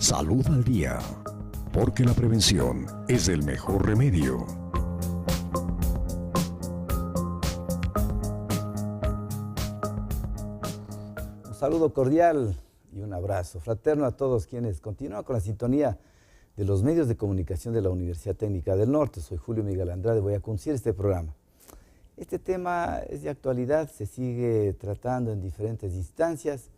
Salud al día, porque la prevención es el mejor remedio. Un saludo cordial y un abrazo fraterno a todos quienes continúan con la sintonía de los medios de comunicación de la Universidad Técnica del Norte. Soy Julio Miguel Andrade, voy a conducir este programa. Este tema es de actualidad, se sigue tratando en diferentes instancias.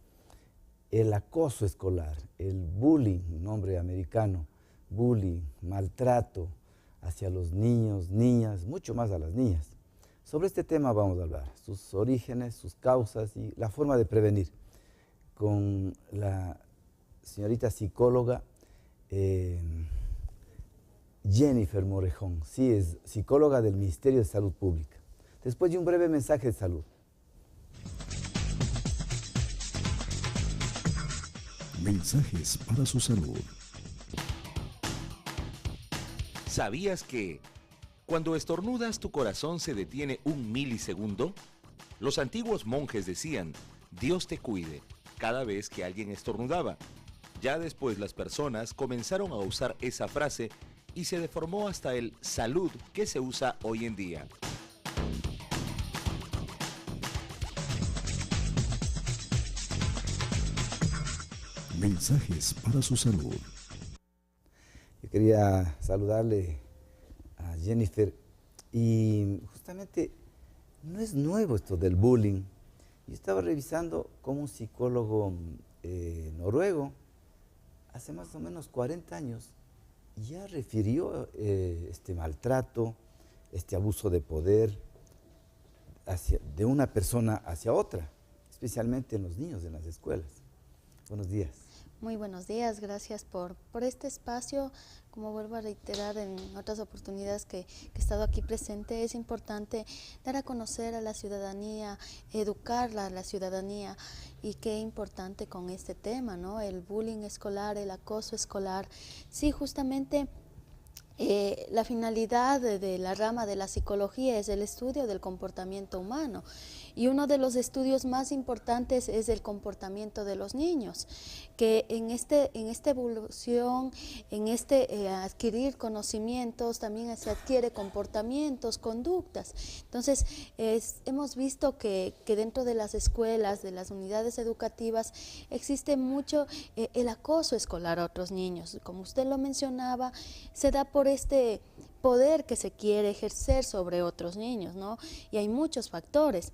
El acoso escolar, el bullying, un nombre americano, bullying, maltrato hacia los niños, niñas, mucho más a las niñas. Sobre este tema vamos a hablar, sus orígenes, sus causas y la forma de prevenir, con la señorita psicóloga Jennifer Morejón. Sí, es psicóloga del Ministerio de Salud Pública. Después de un breve mensaje de salud. Mensajes para su salud. ¿Sabías que cuando estornudas tu corazón se detiene un milisegundo? Los antiguos monjes decían, Dios te cuide, cada vez que alguien estornudaba. Ya después las personas comenzaron a usar esa frase y se deformó hasta el salud que se usa hoy en día. Mensajes para su salud. Yo quería saludarle a Jennifer y justamente no es nuevo esto del bullying. Yo estaba revisando cómo un psicólogo noruego hace más o menos 40 años ya refirió este maltrato, este abuso de poder de una persona hacia otra, especialmente en los niños en las escuelas. Buenos días. Muy buenos días, gracias por este espacio. Como vuelvo a reiterar en otras oportunidades que he estado aquí presente, es importante dar a conocer a la ciudadanía, educarla a la ciudadanía, y qué importante con este tema, ¿no? El bullying escolar, el acoso escolar. Sí, justamente la finalidad de la rama de la psicología es el estudio del comportamiento humano, y uno de los estudios más importantes es el comportamiento de los niños, que en esta evolución, en adquirir conocimientos, también se adquiere comportamientos, conductas. Entonces, hemos visto que dentro de las escuelas, de las unidades educativas, existe mucho el acoso escolar a otros niños. Como usted lo mencionaba, se da por este poder que se quiere ejercer sobre otros niños, ¿no? Y hay muchos factores.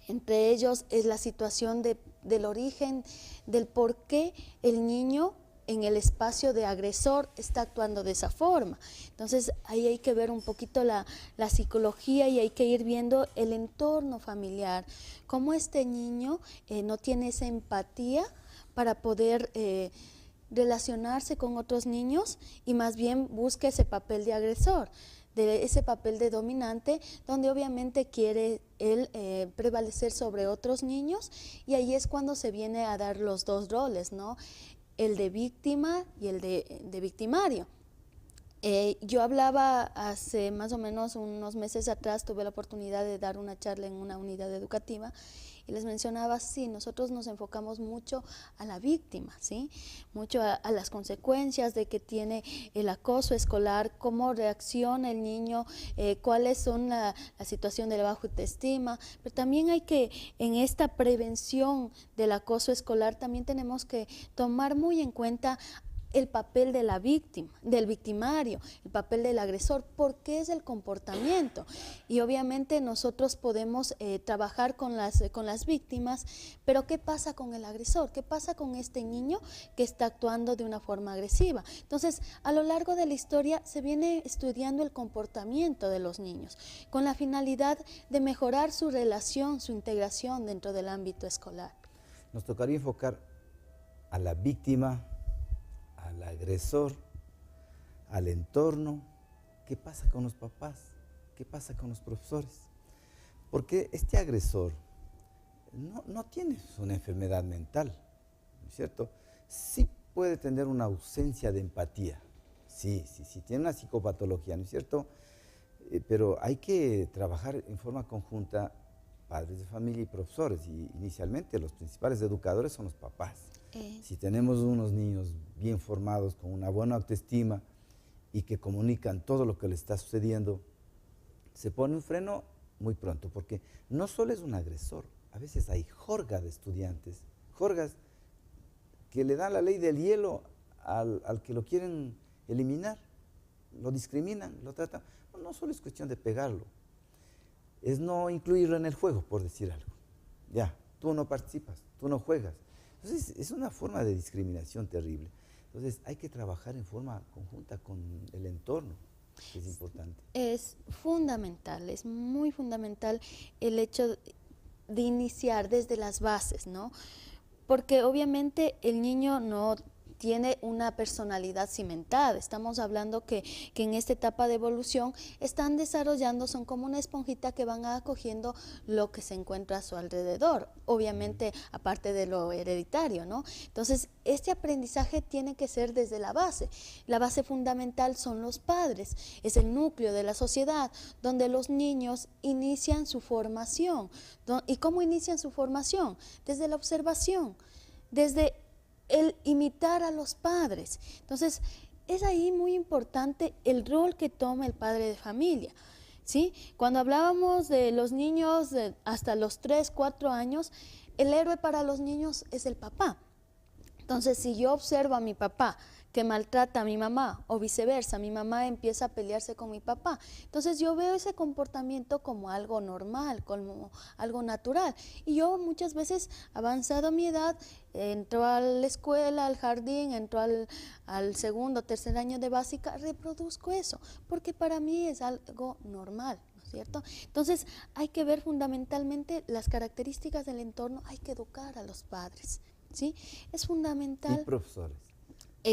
Entre ellos es la situación del origen, del por qué el niño en el espacio de agresor está actuando de esa forma. Entonces ahí hay que ver un poquito la psicología, y hay que ir viendo el entorno familiar, cómo este niño no tiene esa empatía para poder relacionarse con otros niños, y más bien busca ese papel de agresor, de ese papel de dominante, donde obviamente quiere él prevalecer sobre otros niños, y ahí es cuando se viene a dar los dos roles, ¿no? El de víctima y el de victimario. Yo hablaba hace más o menos unos meses atrás, tuve la oportunidad de dar una charla en una unidad educativa, y les mencionaba, sí, nosotros nos enfocamos mucho a la víctima, ¿sí? Mucho a las consecuencias de que tiene el acoso escolar, cómo reacciona el niño, cuáles son la situación de la baja autoestima, pero también hay que, en esta prevención del acoso escolar, también tenemos que tomar muy en cuenta el papel de la víctima, del victimario, el papel del agresor, porque es el comportamiento. Y obviamente nosotros podemos trabajar con las víctimas, pero ¿qué pasa con el agresor? ¿Qué pasa con este niño que está actuando de una forma agresiva? Entonces, a lo largo de la historia se viene estudiando el comportamiento de los niños, con la finalidad de mejorar su relación, su integración dentro del ámbito escolar. Nos tocaría enfocar a la víctima, al agresor, al entorno. ¿Qué pasa con los papás? ¿Qué pasa con los profesores? Porque este agresor no tiene una enfermedad mental, ¿no es cierto? Sí puede tener una ausencia de empatía, sí, tiene una psicopatología, ¿no es cierto? Pero hay que trabajar en forma conjunta, padres de familia y profesores, y inicialmente los principales educadores son los papás. Si tenemos unos niños bien formados, con una buena autoestima y que comunican todo lo que les está sucediendo, se pone un freno muy pronto, porque no solo es un agresor, a veces hay jorga de estudiantes, jorgas que le dan la ley del hielo al que lo quieren eliminar, lo discriminan, lo tratan. No solo es cuestión de pegarlo, es no incluirlo en el juego, por decir algo. Ya, tú no participas, tú no juegas. Entonces, es una forma de discriminación terrible. Entonces, hay que trabajar en forma conjunta con el entorno, que es importante. Es fundamental, es muy fundamental el hecho de iniciar desde las bases, ¿no? Porque obviamente el niño no tiene una personalidad cimentada. Estamos hablando que en esta etapa de evolución están desarrollando, son como una esponjita que van acogiendo lo que se encuentra a su alrededor, obviamente aparte de lo hereditario, ¿no? Entonces, este aprendizaje tiene que ser desde la base. La base fundamental son los padres, es el núcleo de la sociedad, donde los niños inician su formación. ¿Y cómo inician su formación? Desde la observación, desde el imitar a los padres. Entonces, es ahí muy importante el rol que toma el padre de familia, ¿sí? Cuando hablábamos de los niños hasta los 3, 4 años, el héroe para los niños es el papá. Entonces, si yo observo a mi papá que maltrata a mi mamá o viceversa, mi mamá empieza a pelearse con mi papá, entonces yo veo ese comportamiento como algo normal, como algo natural. Y yo muchas veces, avanzado mi edad, entro a la escuela, al jardín, entro al segundo, tercer año de básica, reproduzco eso, porque para mí es algo normal, ¿no es cierto? Entonces hay que ver fundamentalmente las características del entorno, hay que educar a los padres, ¿sí? Es fundamental. Y profesores.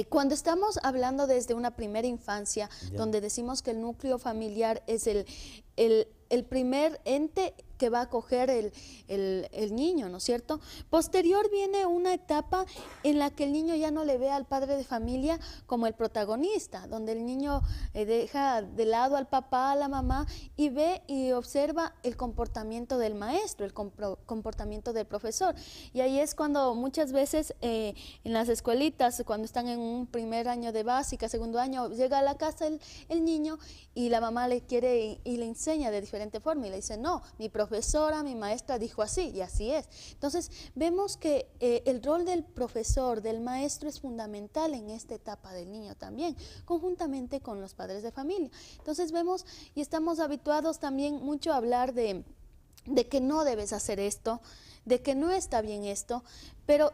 Cuando estamos hablando desde una primera infancia, Ya. donde decimos que el núcleo familiar es el primer ente que va a acoger el niño, ¿no es cierto? Posterior viene una etapa en la que el niño ya no le ve al padre de familia como el protagonista, donde el niño deja de lado al papá, a la mamá, y ve y observa el comportamiento del maestro, el comportamiento del profesor. Y ahí es cuando muchas veces en las escuelitas, cuando están en un primer año de básica, segundo año, llega a la casa el niño y la mamá le quiere y le enseña de diferente forma y le dice, no, mi profesora, mi maestra dijo así, y así es. Entonces vemos que el rol del profesor, del maestro, es fundamental en esta etapa del niño también, conjuntamente con los padres de familia. Entonces vemos y estamos habituados también mucho a hablar de que no debes hacer esto, de que no está bien esto, pero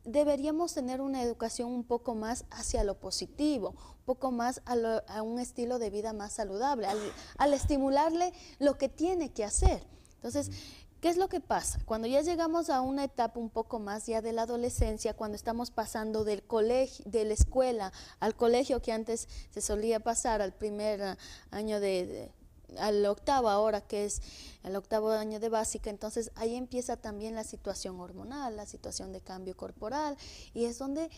deberíamos tener una educación un poco más hacia lo positivo, un poco más a un estilo de vida más saludable, al estimularle lo que tiene que hacer. Entonces, ¿qué es lo que pasa? Cuando ya llegamos a una etapa un poco más ya de la adolescencia, cuando estamos pasando del colegio, de la escuela al colegio, que antes se solía pasar al primer año al octavo ahora, que es el octavo año de básica, entonces ahí empieza también la situación hormonal, la situación de cambio corporal, y es donde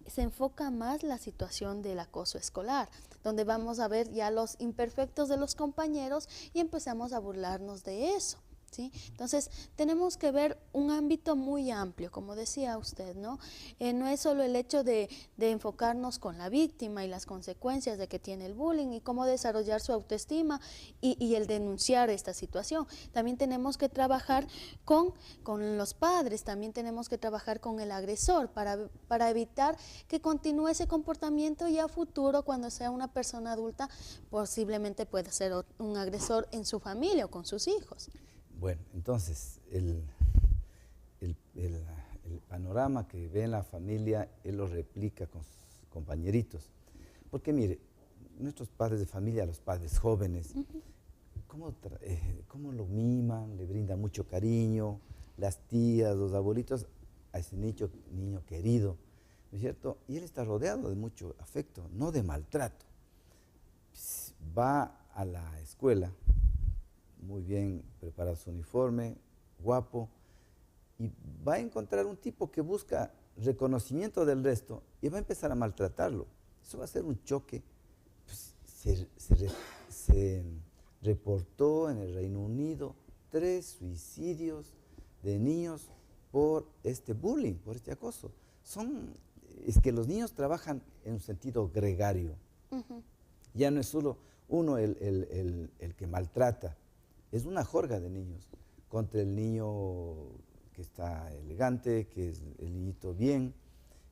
se enfoca más la situación del acoso escolar, donde vamos a ver ya los imperfectos de los compañeros y empezamos a burlarnos de eso. ¿Sí? Entonces, tenemos que ver un ámbito muy amplio, como decía usted, ¿no? No es solo el hecho de enfocarnos con la víctima y las consecuencias de que tiene el bullying y cómo desarrollar su autoestima y el denunciar esta situación. También tenemos que trabajar con los padres, también tenemos que trabajar con el agresor para evitar que continúe ese comportamiento y a futuro, cuando sea una persona adulta, posiblemente pueda ser un agresor en su familia o con sus hijos. Bueno, entonces, el panorama que ve en la familia, él lo replica con sus compañeritos. Porque mire, nuestros padres de familia, los padres jóvenes, cómo lo miman, le brindan mucho cariño, las tías, los abuelitos, a ese niño querido, ¿no es cierto? Y él está rodeado de mucho afecto, no de maltrato. Va a la escuela, muy bien preparado su uniforme, guapo, y va a encontrar un tipo que busca reconocimiento del resto y va a empezar a maltratarlo. Eso va a ser un choque. Pues, se reportó en el Reino Unido 3 suicidios de niños por este bullying, por este acoso. es que los niños trabajan en un sentido gregario. Ya no es solo uno el que maltrata, es una jorga de niños contra el niño que está elegante, que es el niñito bien,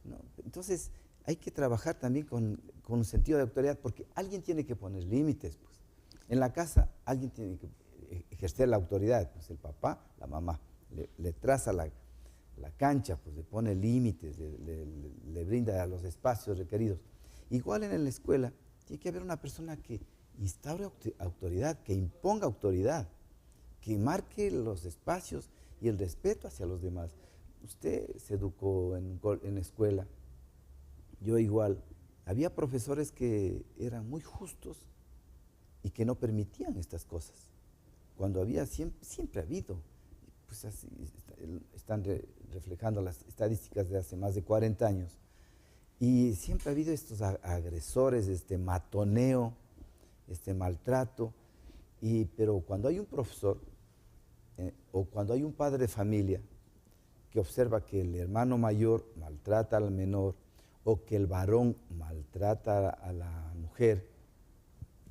¿no? Entonces hay que trabajar también con un sentido de autoridad, porque alguien tiene que poner límites, pues. En la casa alguien tiene que ejercer la autoridad, pues el papá, la mamá, le traza la cancha, pues le pone límites, le brinda los espacios requeridos. Igual en la escuela tiene que haber una persona que instaure autoridad, que imponga autoridad, que marque los espacios y el respeto hacia los demás. Usted se educó en escuela, yo igual. Había profesores que eran muy justos y que no permitían estas cosas. Cuando había, siempre ha habido, pues así están reflejando las estadísticas de hace más de 40 años, y siempre ha habido estos agresores, este matoneo, este maltrato, pero cuando hay un profesor o cuando hay un padre de familia que observa que el hermano mayor maltrata al menor o que el varón maltrata a la mujer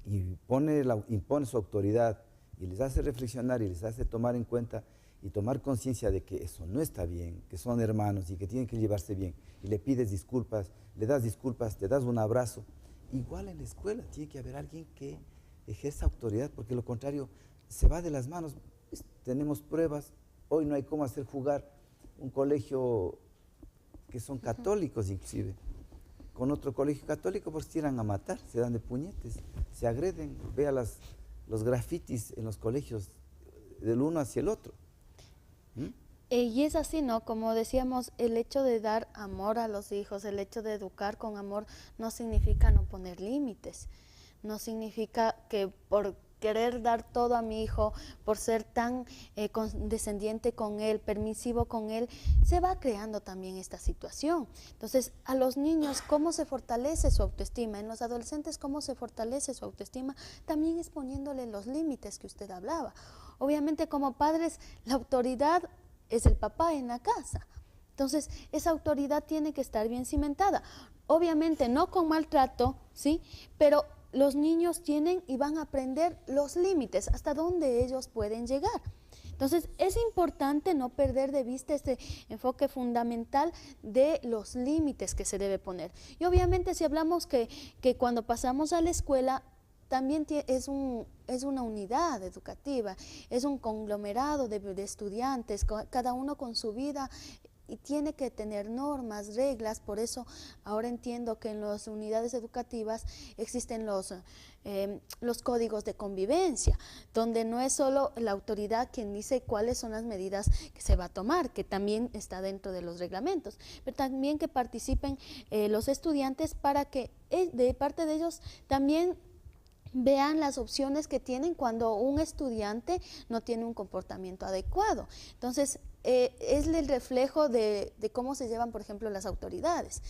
y impone su autoridad y les hace reflexionar y les hace tomar en cuenta y tomar conciencia de que eso no está bien, que son hermanos y que tienen que llevarse bien, y le pides disculpas, le das disculpas, te das un abrazo. Igual en la escuela tiene que haber alguien que ejerza autoridad, porque de lo contrario se va de las manos. Pues, tenemos pruebas, hoy no hay cómo hacer jugar un colegio que son católicos inclusive, con otro colegio católico, porque se tiran a matar, se dan de puñetes, se agreden. Vea los grafitis en los colegios del uno hacia el otro. Y es así, ¿no? Como decíamos, el hecho de dar amor a los hijos, el hecho de educar con amor, no significa no poner límites. No significa que por querer dar todo a mi hijo, por ser tan condescendiente con él, permisivo con él, se va creando también esta situación. Entonces, a los niños, ¿cómo se fortalece su autoestima? En los adolescentes, ¿cómo se fortalece su autoestima? También es poniéndole los límites que usted hablaba. Obviamente, como padres, la autoridad es el papá en la casa. Entonces, esa autoridad tiene que estar bien cimentada. Obviamente, no con maltrato, ¿sí? Pero los niños tienen y van a aprender los límites, hasta dónde ellos pueden llegar. Entonces, es importante no perder de vista este enfoque fundamental de los límites que se debe poner. Y obviamente, si hablamos que cuando pasamos a la escuela, también es una unidad educativa, es un conglomerado de estudiantes, cada uno con su vida, y tiene que tener normas, reglas. Por eso ahora entiendo que en las unidades educativas existen los códigos de convivencia, donde no es solo la autoridad quien dice cuáles son las medidas que se va a tomar, que también está dentro de los reglamentos, pero también que participen los estudiantes para que de parte de ellos también vean las opciones que tienen cuando un estudiante no tiene un comportamiento adecuado. Entonces, es el reflejo de cómo se llevan, por ejemplo, las autoridades.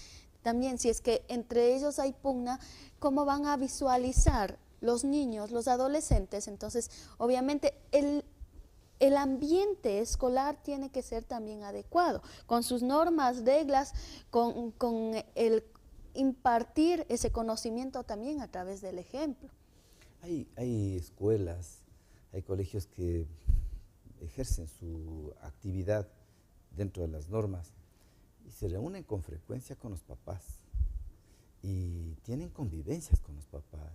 También, si es que entre ellos hay pugna, ¿cómo van a visualizar los niños, los adolescentes? Entonces, obviamente, el ambiente escolar tiene que ser también adecuado, con sus normas, reglas, con el impartir ese conocimiento también a través del ejemplo. Hay escuelas, hay colegios que ejercen su actividad dentro de las normas y se reúnen con frecuencia con los papás y tienen convivencias con los papás,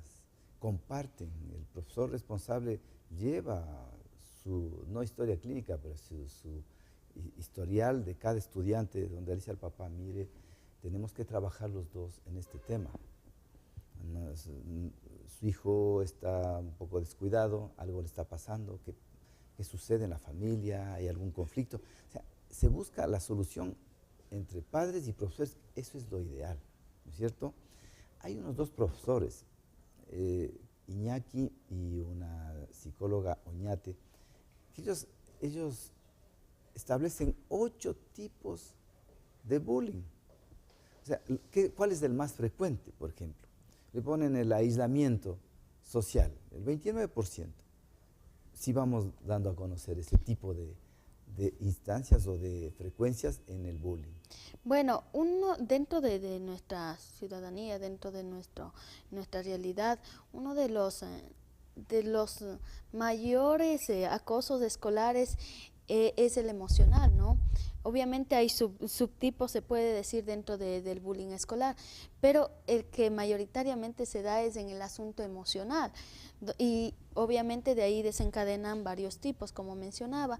comparten. El profesor responsable lleva su, no historia clínica, pero su historial de cada estudiante, donde le dice al papá: mire, tenemos que trabajar los dos en este tema. Su hijo está un poco descuidado, algo le está pasando, ¿qué sucede en la familia? ¿Hay algún conflicto? O sea, se busca la solución entre padres y profesores. Eso es lo ideal, ¿no es cierto? Hay unos dos profesores, Iñaki y una psicóloga, Oñate, que ellos establecen 8 tipos de bullying. O sea, ¿cuál es el más frecuente, por ejemplo? Le ponen el aislamiento social, el 29%. Sí vamos dando a conocer ese tipo de instancias o de frecuencias en el bullying? Bueno, uno dentro de nuestra ciudadanía, dentro de nuestra realidad, uno de los mayores acosos escolares es el emocional, ¿no? Obviamente hay subtipos, se puede decir, dentro del bullying escolar, pero el que mayoritariamente se da es en el asunto emocional. Y obviamente de ahí desencadenan varios tipos, como mencionaba.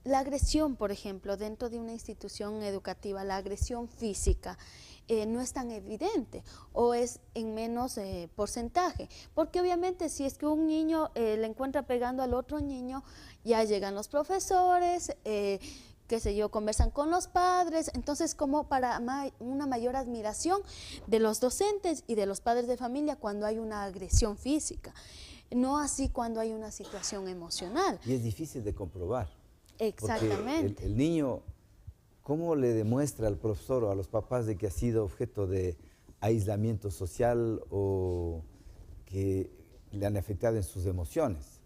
La agresión, por ejemplo, dentro de una institución educativa, la agresión física, no es tan evidente o es en menos porcentaje, porque obviamente si es que un niño le encuentra pegando al otro niño, ya llegan los profesores, qué sé yo, conversan con los padres, entonces como para una mayor admiración de los docentes y de los padres de familia cuando hay una agresión física, no así cuando hay una situación emocional. Y es difícil de comprobar. Exactamente. El niño, ¿cómo le demuestra al profesor o a los papás de que ha sido objeto de aislamiento social o que le han afectado en sus emociones?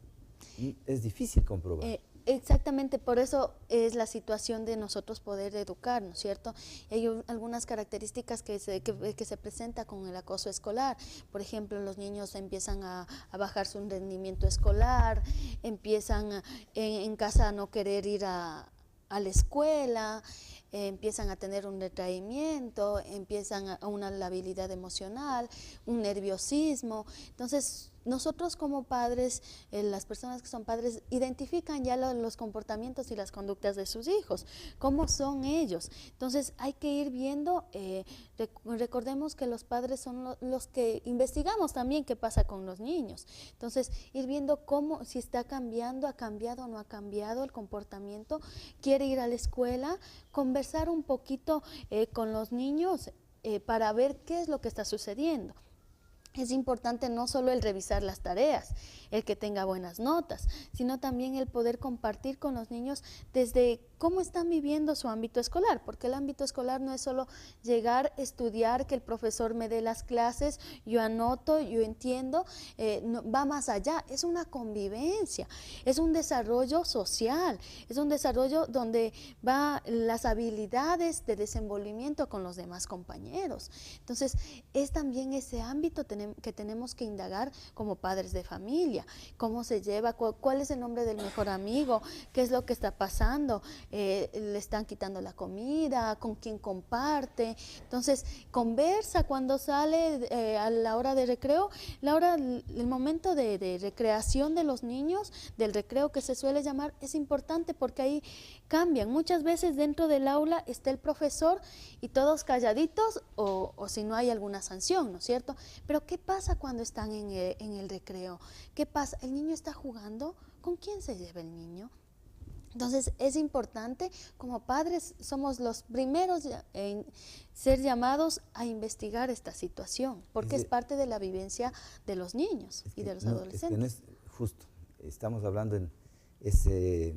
Es difícil comprobar. Exactamente, por eso es la situación de nosotros poder educar, ¿no es cierto? Hay algunas características que se presenta con el acoso escolar. Por ejemplo, los niños empiezan a bajar su rendimiento escolar, empiezan en casa a no querer ir a la escuela, empiezan a tener un retraimiento, empiezan a una labilidad emocional, un nerviosismo. Entonces, nosotros como padres, las personas que son padres, identifican ya los comportamientos y las conductas de sus hijos, cómo son ellos. Entonces hay que ir viendo, recordemos que los padres son los que investigamos también qué pasa con los niños. Entonces ir viendo cómo, si está cambiando, ha cambiado o no ha cambiado el comportamiento, quiere ir a la escuela, conversar un poquito con los niños para ver qué es lo que está sucediendo. Es importante no solo el revisar las tareas, el que tenga buenas notas, sino también el poder compartir con los niños desde cómo están viviendo su ámbito escolar, porque el ámbito escolar no es solo llegar, estudiar, que el profesor me dé las clases, yo anoto, yo entiendo, no, va más allá, es una convivencia, es un desarrollo social, es un desarrollo donde va las habilidades de desenvolvimiento con los demás compañeros. Entonces, es también ese ámbito que tenemos que indagar como padres de familia, cómo se lleva, cuál es el nombre del mejor amigo, qué es lo que está pasando, le están quitando la comida, con quién comparte. Entonces conversa cuando sale a la hora de recreo, el momento de recreación de los niños, del recreo que se suele llamar, es importante porque ahí cambian. Muchas veces dentro del aula está el profesor y todos calladitos o si no hay alguna sanción, ¿no es cierto? Pero ¿qué pasa cuando están en el recreo? ¿Qué pasa? ¿El niño está jugando? ¿Con quién se lleva el niño? Entonces es importante, como padres somos los primeros en ser llamados a investigar esta situación, porque es parte de la vivencia de los niños y de los adolescentes. Es que no es justo, estamos hablando en ese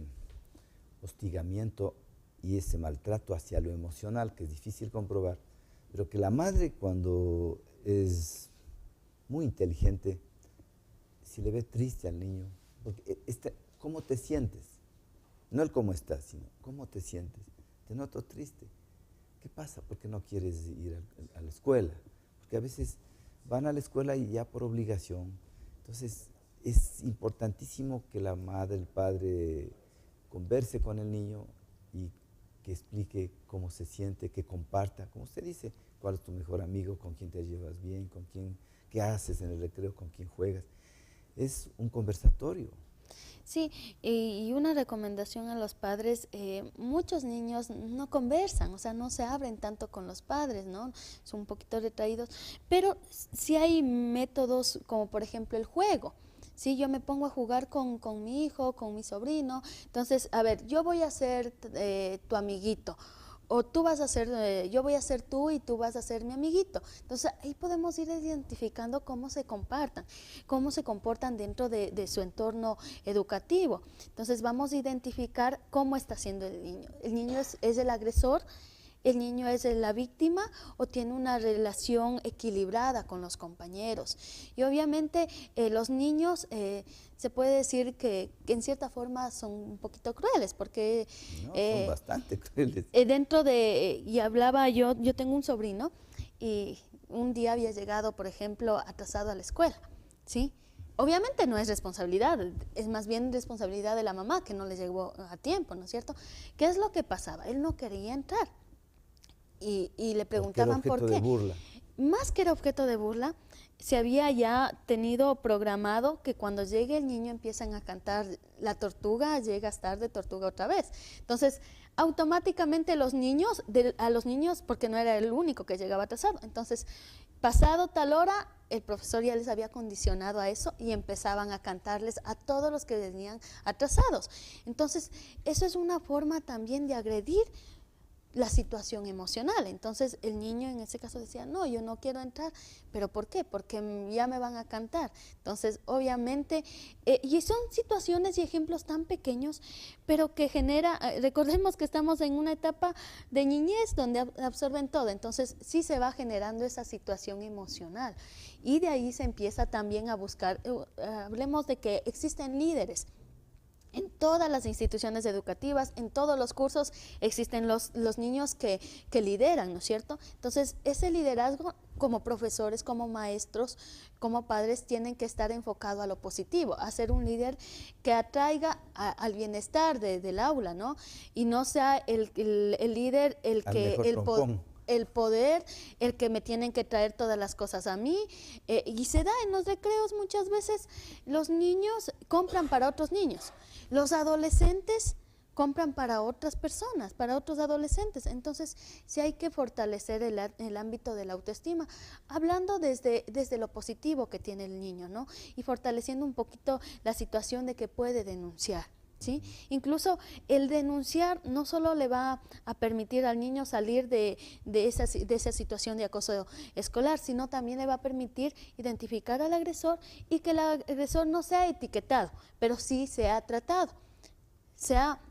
hostigamiento y ese maltrato hacia lo emocional, que es difícil comprobar, pero que la madre cuando es muy inteligente, si le ve triste al niño, porque ¿cómo te sientes? No el cómo estás, sino cómo te sientes. Te noto triste. ¿Qué pasa? ¿Por qué no quieres ir a la escuela? Porque a veces van a la escuela y ya por obligación. Entonces es importantísimo que la madre, el padre converse con el niño y que explique cómo se siente, que comparta, como usted dice, cuál es tu mejor amigo, con quién te llevas bien, con quién, qué haces en el recreo, con quién juegas. Es un conversatorio. Sí, y una recomendación a los padres, muchos niños no conversan, o sea, no se abren tanto con los padres, ¿no? Son un poquito retraídos, pero sí hay métodos como por ejemplo el juego. Sí, yo me pongo a jugar con mi hijo, con mi sobrino, entonces, a ver, yo voy a ser tu amiguito, o tú vas a ser, yo voy a ser tú y tú vas a ser mi amiguito. Entonces ahí podemos ir identificando cómo se comportan dentro de su entorno educativo. Entonces vamos a identificar cómo está siendo el niño. El niño es el agresor, el niño es la víctima o tiene una relación equilibrada con los compañeros. Y obviamente los niños se puede decir que en cierta forma son un poquito crueles, porque No, son bastante crueles. dentro de, y hablaba yo tengo un sobrino y un día había llegado, por ejemplo, atrasado a la escuela, ¿sí? Obviamente no es responsabilidad, es más bien responsabilidad de la mamá que no le llegó a tiempo, ¿no es cierto? ¿Qué es lo que pasaba? Él no quería entrar y le preguntaban por qué. De burla. Más que era objeto de burla, se había ya tenido programado que cuando llegue el niño empiezan a cantar la tortuga, llegas tarde, tortuga otra vez. Entonces, automáticamente a los niños, porque no era el único que llegaba atrasado, entonces, pasado tal hora, el profesor ya les había condicionado a eso y empezaban a cantarles a todos los que venían atrasados. Entonces, eso es una forma también de agredir la situación emocional. Entonces el niño en ese caso decía, no, yo no quiero entrar. ¿Pero por qué? Porque ya me van a cantar. Entonces obviamente, y son situaciones y ejemplos tan pequeños, pero que genera, recordemos que estamos en una etapa de niñez donde absorben todo, entonces sí se va generando esa situación emocional y de ahí se empieza también a buscar, hablemos de que existen líderes. En todas las instituciones educativas, en todos los cursos, existen los niños que lideran, ¿no es cierto? Entonces, ese liderazgo, como profesores, como maestros, como padres, tienen que estar enfocado a lo positivo, a ser un líder que atraiga al bienestar del aula, ¿no? Y no sea el líder el poder, el que me tienen que traer todas las cosas a mí, y se da en los recreos muchas veces, los niños compran para otros niños, los adolescentes compran para otras personas, para otros adolescentes. Entonces, sí hay que fortalecer el ámbito de la autoestima, hablando desde lo positivo que tiene el niño, ¿no? Y fortaleciendo un poquito la situación de que puede denunciar. ¿Sí? Incluso el denunciar no solo le va a permitir al niño salir de esa situación de acoso escolar, sino también le va a permitir identificar al agresor y que el agresor no sea etiquetado, pero sí sea tratado, sea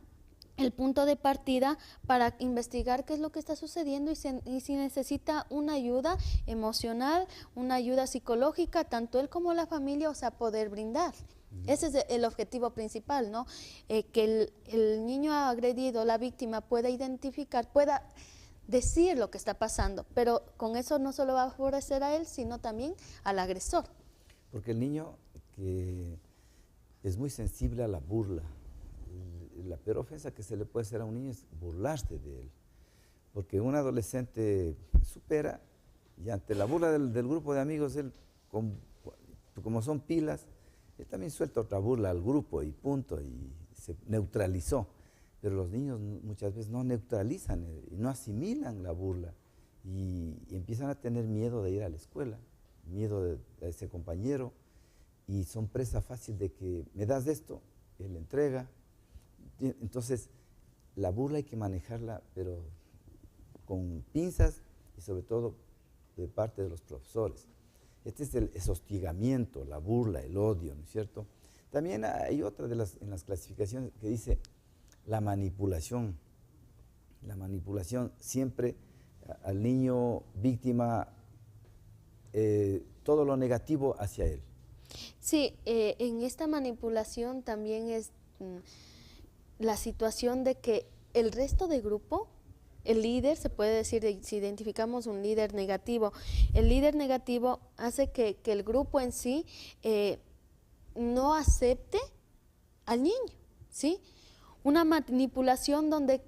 el punto de partida para investigar qué es lo que está sucediendo y si necesita una ayuda emocional, una ayuda psicológica, tanto él como la familia, o sea, poder brindar. Ese es el objetivo principal, ¿no? Que el niño agredido, la víctima, pueda identificar, pueda decir lo que está pasando, pero con eso no solo va a favorecer a él, sino también al agresor. Porque el niño que es muy sensible a la burla, la peor ofensa que se le puede hacer a un niño es burlarse de él, porque un adolescente supera y ante la burla del grupo de amigos, él, como son pilas, él también suelta otra burla al grupo y punto, y se neutralizó. Pero los niños muchas veces no neutralizan y no asimilan la burla y empiezan a tener miedo de ir a la escuela, miedo de ese compañero, y son presa fácil de que me das esto, él entrega. Entonces, la burla hay que manejarla, pero con pinzas y sobre todo de parte de los profesores. Este es el hostigamiento, la burla, el odio, ¿no es cierto? También hay otra en las clasificaciones que dice la manipulación. La manipulación siempre al niño víctima, todo lo negativo hacia él. Sí, en esta manipulación también es la situación de que el resto del grupo, el líder, se puede decir, si identificamos un líder negativo, el líder negativo hace que el grupo en sí no acepte al niño, ¿sí? Una manipulación donde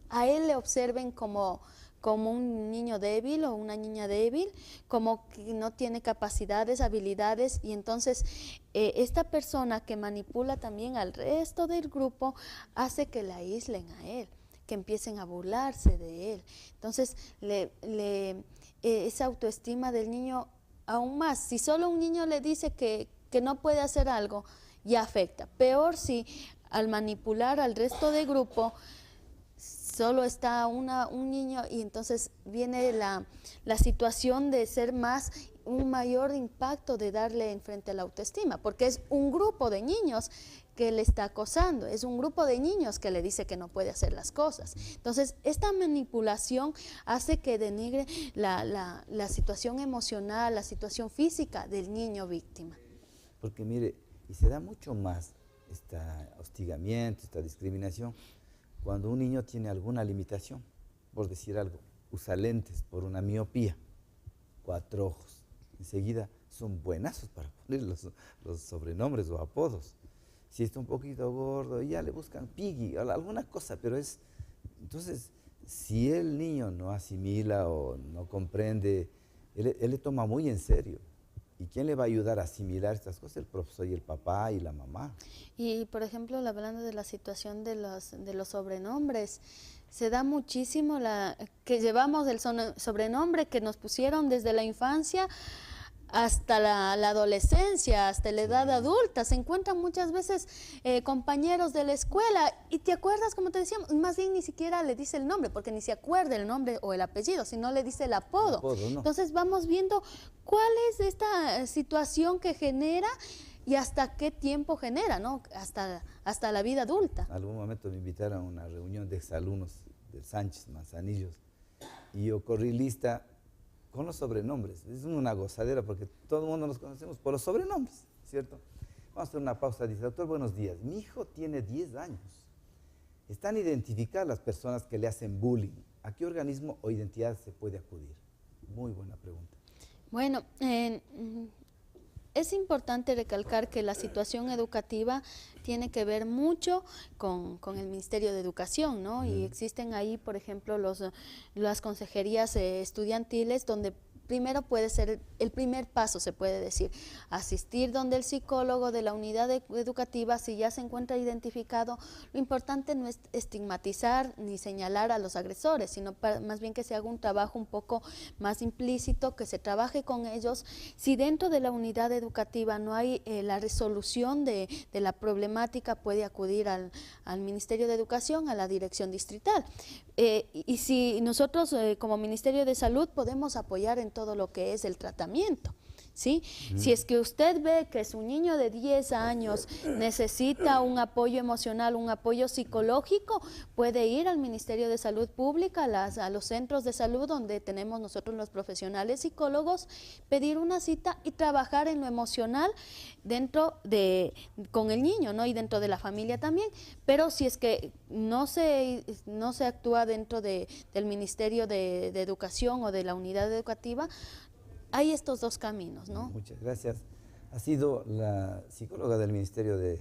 a él le observen como un niño débil o una niña débil, como que no tiene capacidades, habilidades, y entonces esta persona que manipula también al resto del grupo hace que le aíslen a él, que empiecen a burlarse de él. Entonces, esa autoestima del niño aún más. Si solo un niño le dice que no puede hacer algo, ya afecta. Peor si al manipular al resto del grupo solo está un niño, y entonces viene la situación de ser más un mayor impacto de darle enfrente a la autoestima, porque es un grupo de niños que le está acosando, es un grupo de niños que le dice que no puede hacer las cosas. Entonces, esta manipulación hace que denigre la situación emocional, la situación física del niño víctima. Porque mire, y se da mucho más este hostigamiento, esta discriminación, cuando un niño tiene alguna limitación, por decir algo, usa lentes por una miopía, 4 ojos, enseguida son buenazos para poner los sobrenombres o apodos. Si está un poquito gordo, ya le buscan Piggy, alguna cosa, pero es... Entonces, si el niño no asimila o no comprende, él le toma muy en serio. ¿Y quién le va a ayudar a asimilar estas cosas? El profesor y el papá y la mamá. Y, por ejemplo, hablando de la situación de los sobrenombres, se da muchísimo que llevamos el sobrenombre que nos pusieron desde la infancia hasta la adolescencia, hasta la edad adulta. Se encuentran muchas veces compañeros de la escuela y te acuerdas, como te decíamos, más bien ni siquiera le dice el nombre, porque ni se acuerda el nombre o el apellido, sino le dice el apodo. No. Entonces vamos viendo cuál es esta situación que genera y hasta qué tiempo genera, ¿no? Hasta la vida adulta. Algún momento me invitaron a una reunión de exalumnos del Sánchez, Manzanillos, y yo corrí lista con los sobrenombres. Es una gozadera porque todo el mundo nos conocemos por los sobrenombres, ¿cierto? Vamos a hacer una pausa. Dice, doctor, buenos días. Mi hijo tiene 10 años. ¿Están identificadas las personas que le hacen bullying? ¿A qué organismo o identidad se puede acudir? Muy buena pregunta. Bueno, es importante recalcar que la situación educativa tiene que ver mucho con el Ministerio de Educación, ¿no? Y existen ahí, por ejemplo, las consejerías estudiantiles donde primero puede ser el primer paso, se puede decir, asistir donde el psicólogo de la unidad educativa, si ya se encuentra identificado. Lo importante no es estigmatizar ni señalar a los agresores, sino más bien que se haga un trabajo un poco más implícito, que se trabaje con ellos. Si dentro de la unidad educativa no hay la resolución de la problemática, puede acudir al Ministerio de Educación, a la dirección distrital. Y si nosotros como Ministerio de Salud podemos apoyar en todo lo que es el tratamiento, ¿sí? Si es que usted ve que su niño de 10 años necesita un apoyo emocional, un apoyo psicológico, puede ir al Ministerio de Salud Pública, a los centros de salud donde tenemos nosotros los profesionales psicólogos, pedir una cita y trabajar en lo emocional con el niño, ¿no? Y dentro de la familia también. Pero si es que no se actúa dentro del Ministerio de Educación o de la unidad educativa, hay estos dos caminos, ¿no? Muchas gracias. Ha sido la psicóloga del Ministerio de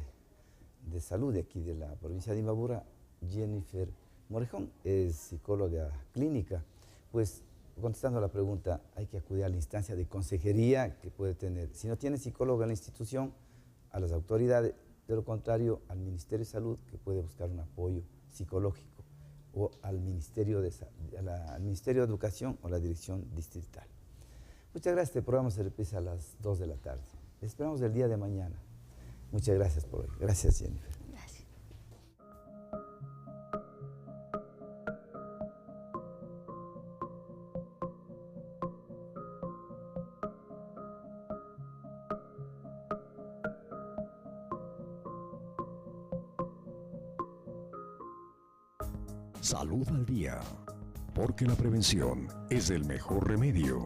Salud de aquí de la provincia de Imbabura, Jennifer Morejón, es psicóloga clínica. Pues, contestando a la pregunta, hay que acudir a la instancia de consejería que puede tener. Si no tiene psicóloga en la institución, a las autoridades, de lo contrario, al Ministerio de Salud, que puede buscar un apoyo psicológico, o al Ministerio de Educación o la Dirección Distrital. Muchas gracias. Este programa se repite a las 2 de la tarde. Les esperamos el día de mañana. Muchas gracias por hoy. Gracias, Jennifer. Gracias. Salud al día, porque la prevención es el mejor remedio.